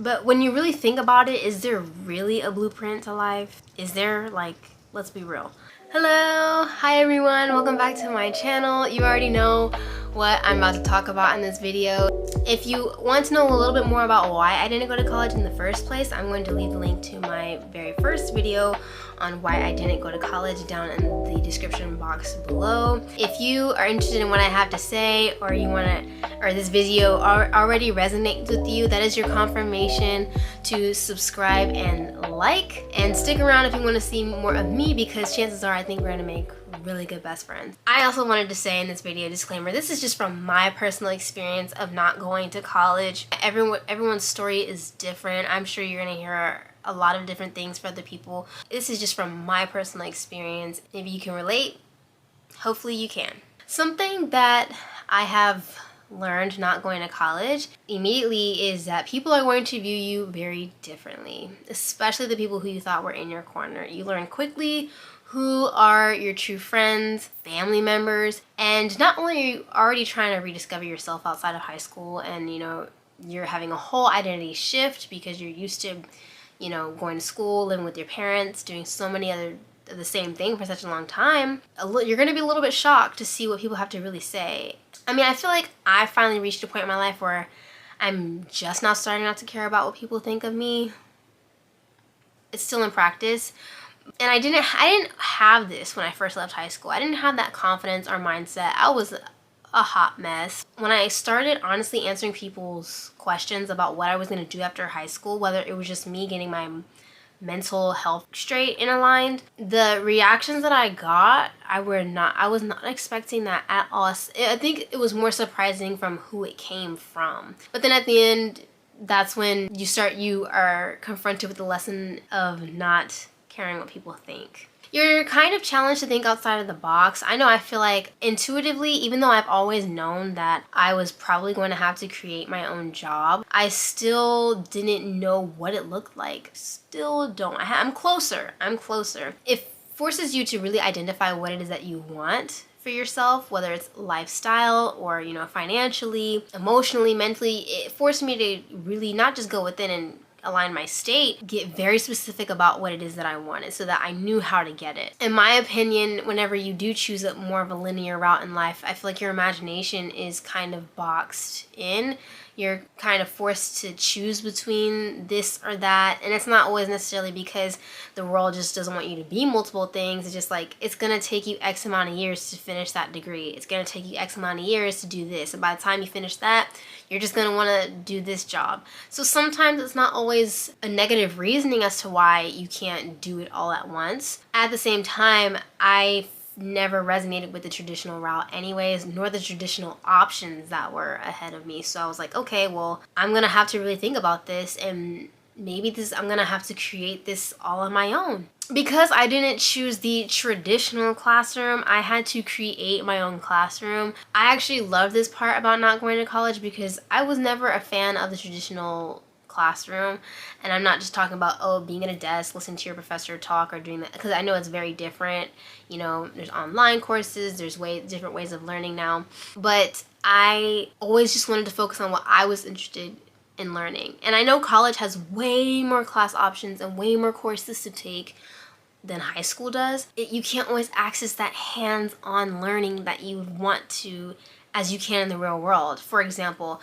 But when you really think about it, is there really a blueprint to life? Is there? Like, let's be real. Hello, hi everyone, welcome back to my channel. You already know what I'm about to talk about in this video. If you want to know a little bit more about why I didn't go to college in the first place, I'm going to leave the link to my very first video on why I didn't go to college down in the description box below. If you are interested in what I have to say, or this video already resonates with you, that is your confirmation to subscribe and like, and stick around if you want to see more of me, because chances are I think we're gonna make really good best friends. I also wanted to say in this video, disclaimer, this is just from my personal experience of not going to college. Everyone's story is different. I'm sure you're gonna hear a lot of different things for other people. This is just from my personal experience. Maybe you can relate. Hopefully you can. Something that I have learned not going to college immediately is that people are going to view you very differently, especially the people who you thought were in your corner. You learn quickly who are your true friends, family members, and not only are you already trying to rediscover yourself outside of high school, and you're having a whole identity shift because you're used to going to school, living with your parents, doing so many other of the same thing for such a long time. You're going to be a little bit shocked to see what people have to really say. I mean, I feel like I finally reached a point in my life where I'm just now starting not to care about what people think of me. It's still in practice. And I didn't have this when I first left high school. I didn't have that confidence or mindset. I was a hot mess. When I started honestly answering people's questions about what I was going to do after high school, whether it was just me getting my mental health straight and aligned, the reactions that I got, I was not expecting that at all. I think it was more surprising from who it came from. But then at the end, that's when you are confronted with the lesson of not caring what people think. You're kind of challenged to think outside of the box. I feel like intuitively, even though I've always known that I was probably going to have to create my own job, I still didn't know what it looked like. Still don't. I'm closer. It forces you to really identify what it is that you want for yourself, whether it's lifestyle or, financially, emotionally, mentally. It forced me to really not just go within and align my state, get very specific about what it is that I wanted so that I knew how to get it. In my opinion, whenever you do choose more of a linear route in life, I feel like your imagination is kind of boxed in. You're kind of forced to choose between this or that, and it's not always necessarily because the world just doesn't want you to be multiple things. It's just like, it's gonna take you X amount of years to finish that degree. It's gonna take you X amount of years to do this, and by the time you finish that, you're just gonna wanna do this job. So sometimes it's not always a negative reasoning as to why you can't do it all at once. At the same time, I never resonated with the traditional route anyways, nor the traditional options that were ahead of me. So I was like, okay, well, I'm gonna have to really think about this, and maybe I'm gonna have to create this all on my own. Because I didn't choose the traditional classroom, I had to create my own classroom. I actually love this part about not going to college because I was never a fan of the traditional classroom. And I'm not just talking about, being at a desk, listening to your professor talk or doing that, because I know it's very different. There's online courses, there's different ways of learning now. But I always just wanted to focus on what I was interested in learning. And I know college has way more class options and way more courses to take than high school does. You can't always access that hands-on learning that you would want to as you can in the real world. For example,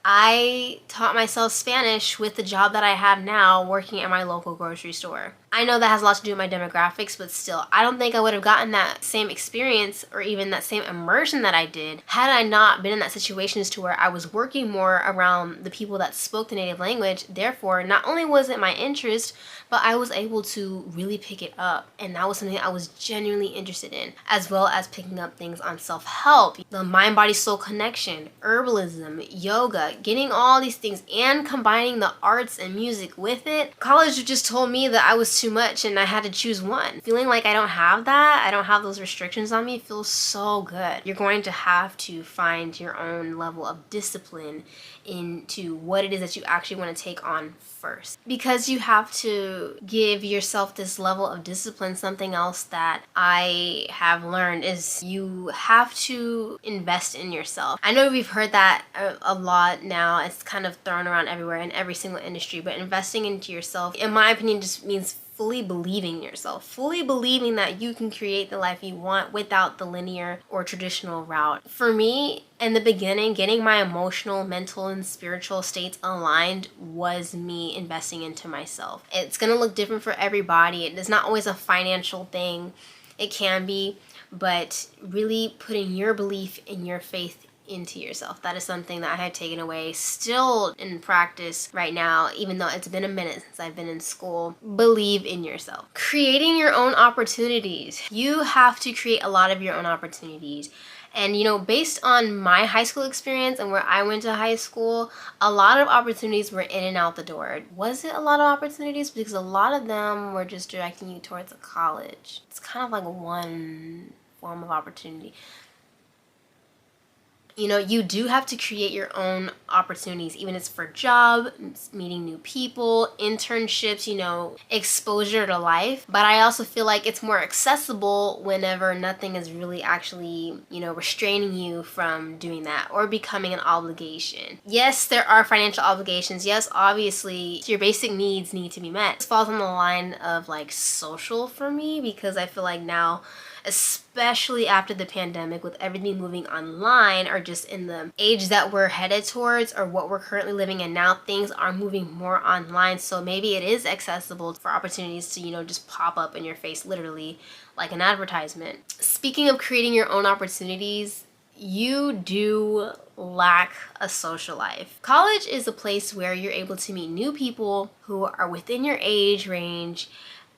I taught myself Spanish with the job that I have now, working at my local grocery store. I know that has a lot to do with my demographics, but still, I don't think I would have gotten that same experience or even that same immersion that I did had I not been in that situation as to where I was working more around the people that spoke the native language. Therefore, not only was it my interest, but I was able to really pick it up, and that was something I was genuinely interested in, as well as picking up things on self-help, the mind-body-soul connection, herbalism, yoga, getting all these things and combining the arts and music with it. College just told me that I was too much and I had to choose one. Feeling like I don't have that, I don't have those restrictions on me, feels so good. You're going to have to find your own level of discipline into what it is that you actually want to take on first. Because you have to give yourself this level of discipline. Something else that I have learned is you have to invest in yourself. I know we've heard that a lot now. It's kind of thrown around everywhere in every single industry, but investing into yourself, in my opinion, just means fully believing in yourself, fully believing that you can create the life you want without the linear or traditional route. For me, in the beginning, getting my emotional, mental, and spiritual states aligned was me investing into myself. It's gonna look different for everybody. It is not always a financial thing. It can be, but really putting your belief in your faith into yourself. That is something that I have taken away, still in practice right now, even though it's been a minute since I've been in school. Believe in yourself. Creating your own opportunities. You have to create a lot of your own opportunities. And based on my high school experience and where I went to high school, a lot of opportunities were in and out the door. Was it a lot of opportunities? Because a lot of them were just directing you towards a college. It's kind of like one form of opportunity. You do have to create your own opportunities, even if it's for job, meeting new people, internships, exposure to life. But I also feel like it's more accessible whenever nothing is really actually, restraining you from doing that or becoming an obligation. Yes, there are financial obligations. Yes, obviously, your basic needs need to be met. This falls on the line of like social for me, because I feel like now, especially after the pandemic, with everything moving online, or just in the age that we're headed towards, or what we're currently living in now, things are moving more online. So maybe it is accessible for opportunities to, just pop up in your face, literally like an advertisement. Speaking of creating your own opportunities, you do lack a social life. College is a place where you're able to meet new people who are within your age range,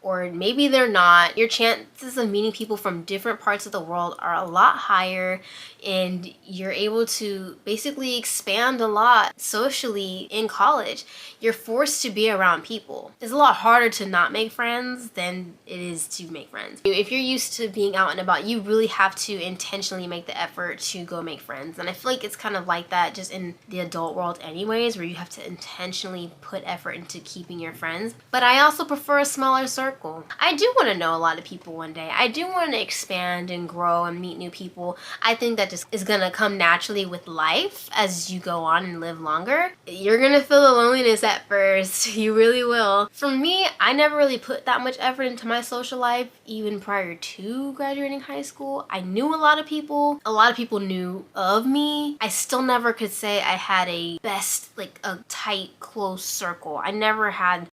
or maybe they're not. Your chances of meeting people from different parts of the world are a lot higher, and you're able to basically expand a lot socially in college. You're forced to be around people. It's a lot harder to not make friends than it is to make friends. If you're used to being out and about, you really have to intentionally make the effort to go make friends. And I feel like it's kind of like that just in the adult world anyways, where you have to intentionally put effort into keeping your friends. But I also prefer a smaller circle. I do want to know a lot of people one day. I do want to expand and grow and meet new people. I think that just is going to come naturally with life as you go on and live longer. You're going to feel the loneliness at first. You really will. For me, I never really put that much effort into my social life even prior to graduating high school. I knew a lot of people. A lot of people knew of me. I still never could say I had a best, like a tight, close circle. I never had.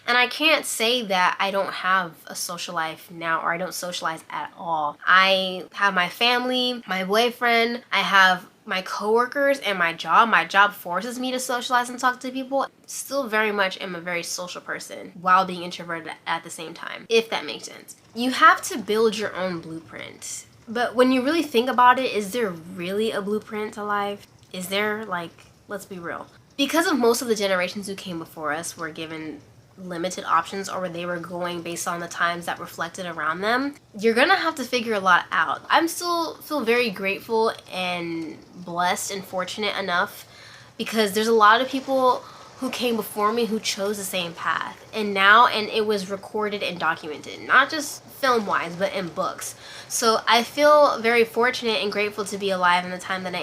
And I can't say that I don't have a social life now, or I don't socialize at all. I have my family, my boyfriend, I have my coworkers, and my job. My job forces me to socialize and talk to people. Still very much am a very social person while being introverted at the same time, if that makes sense. You have to build your own blueprint. But when you really think about it, is there really a blueprint to life? Is there? Like, let's be real. Because of most of the generations who came before us were given limited options, or they were going based on the times that reflected around them, you're gonna have to figure a lot out. I'm still feel very grateful and blessed and fortunate enough, because there's a lot of people who came before me who chose the same path, and it was recorded and documented, not just film wise but in books. So I feel very fortunate and grateful to be alive in the time that I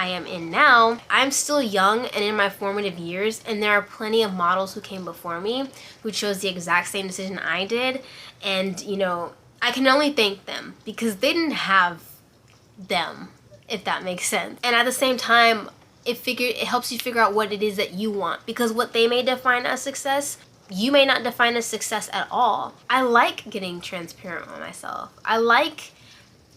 am in now. I'm still young and in my formative years, and there are plenty of models who came before me who chose the exact same decision I did, and I can only thank them, because they didn't have them, if that makes sense. And at the same time, it helps you figure out what it is that you want, because what they may define as success, you may not define as success at all. I like getting transparent with myself. I like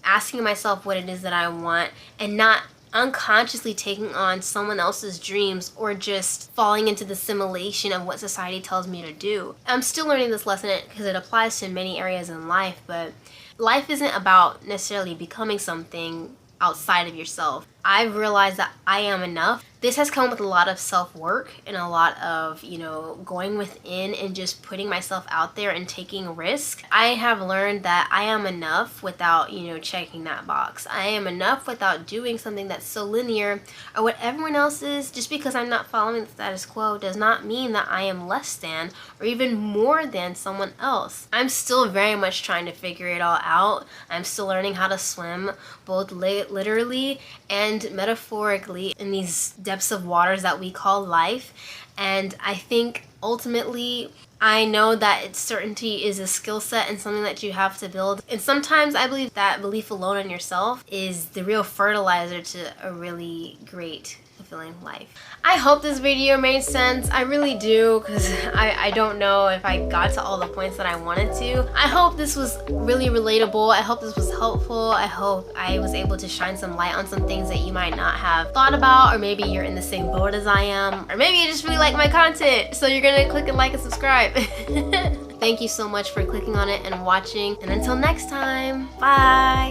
asking myself what it is that I want, and not unconsciously taking on someone else's dreams, or just falling into the simulation of what society tells me to do. I'm still learning this lesson because it applies to many areas in life, but life isn't about necessarily becoming something outside of yourself. I've realized that I am enough. This has come with a lot of self-work and a lot of, you know, going within and just putting myself out there and taking risk. I have learned that I am enough without, you know, checking that box. I am enough without doing something that's so linear or what everyone else is. Just because I'm not following the status quo does not mean that I am less than or even more than someone else. I'm still very much trying to figure it all out. I'm still learning how to swim, both literally and metaphorically, in these depths of waters that we call life. And I think ultimately I know that certainty is a skill set and something that you have to build. And sometimes I believe that belief alone in yourself is the real fertilizer to a really great, fulfilling life. I hope this video made sense. I really do, because I don't know if I got to all the points that I wanted to. I hope this was really relatable. I hope this was helpful. I hope I was able to shine some light on some things that you might not have thought about, or maybe you're in the same boat as I am, or maybe you just really like my content, so you're gonna click and like and subscribe. Thank you so much for clicking on it and watching, and until next time, bye!